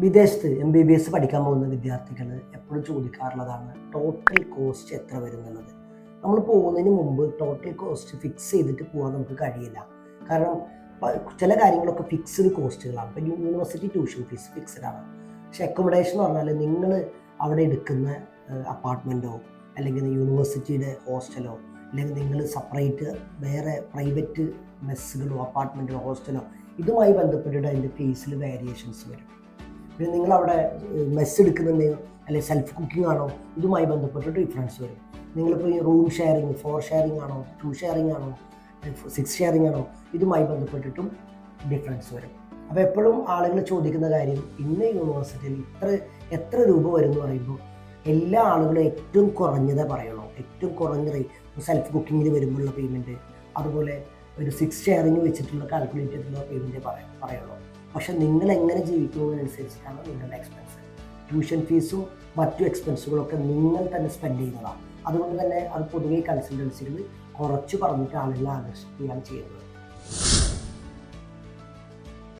വിദേശത്ത് MBBS പഠിക്കാൻ പോകുന്ന വിദ്യാർത്ഥികൾ എപ്പോഴും ചോദിക്കാറുള്ളതാണ് ടോട്ടൽ കോസ്റ്റ് എത്ര വരും എന്നുള്ളത്. നമ്മൾ പോകുന്നതിന് മുമ്പ് ടോട്ടൽ കോസ്റ്റ് ഫിക്സ് ചെയ്തിട്ട് പോകാൻ നമുക്ക് കഴിയില്ല. കാരണം ചില കാര്യങ്ങളൊക്കെ ഫിക്സ്ഡ് കോസ്റ്റുകളാണ്. ഇപ്പോൾ യൂണിവേഴ്സിറ്റി ട്യൂഷൻ ഫീസ് ഫിക്സ്ഡ് ആണ്. പക്ഷേ അക്കോമഡേഷൻ എന്ന് പറഞ്ഞാൽ നിങ്ങൾ അവിടെ എടുക്കുന്ന അപ്പാർട്ട്മെൻറ്റോ അല്ലെങ്കിൽ യൂണിവേഴ്സിറ്റിയുടെ ഹോസ്റ്റലോ അല്ലെങ്കിൽ നിങ്ങൾ സെപ്പറേറ്റ് വേറെ പ്രൈവറ്റ് മെസ്സുകളോ അപ്പാർട്ട്മെൻറ്റോ ഹോസ്റ്റലോ ഇതുമായി ബന്ധപ്പെട്ടിട്ട് അതിൻ്റെ ഫീസിൽ വേരിയേഷൻസ് വരും. പിന്നെ നിങ്ങളവിടെ മെസ്സ് എടുക്കുന്നുണ്ടെങ്കിൽ അല്ലെങ്കിൽ സെൽഫ് കുക്കിംഗ് ആണോ ഇതുമായി ബന്ധപ്പെട്ട് ഡിഫറൻസ് വരും. നിങ്ങളിപ്പോൾ ഈ റൂം ഷെയറിങ് 4 ഷെയറിങ് ആണോ 2 ഷെയറിങ് ആണോ 6 ഷെയറിങ് ആണോ ഇതുമായി ബന്ധപ്പെട്ടിട്ടും ഡിഫറൻസ് വരും. അപ്പോൾ എപ്പോഴും ആളുകൾ ചോദിക്കുന്ന കാര്യം ഇന്ന യൂണിവേഴ്സിറ്റിയിൽ എത്ര രൂപ വരും എന്ന് പറയുമ്പോൾ എല്ലാ ആളുകളും ഏറ്റവും കുറഞ്ഞതേ പറയുള്ളൂ. ഏറ്റവും കുറഞ്ഞ സെൽഫ് കുക്കിങ്ങിൽ വരുമ്പോഴുള്ള പേയ്മെൻറ്റ്, അതുപോലെ ഒരു 6 ഷെയറിങ് വെച്ചിട്ടുള്ള കാൽക്കുലേറ്റ് ചെയ്തിട്ടുള്ള പേയ്മെൻറ്റ് പറയുള്ളൂ. പക്ഷെ നിങ്ങൾ എങ്ങനെ ജീവിക്കുന്നതിനനുസരിച്ചിട്ടാണ് നിങ്ങളുടെ എക്സ്പെൻസ്. ട്യൂഷൻ ഫീസും മറ്റു എക്സ്പെൻസുകളൊക്കെ നിങ്ങൾ തന്നെ സ്പെൻഡ് ചെയ്യുന്നതാണ്. അതുകൊണ്ട് തന്നെ അത് പൊതുവെ കൺസൾട്ടൻസികൾ കുറച്ച് പറഞ്ഞിട്ട് ആളുകളെ ആകർഷിക്കുകയാണ് ചെയ്യുന്നത്.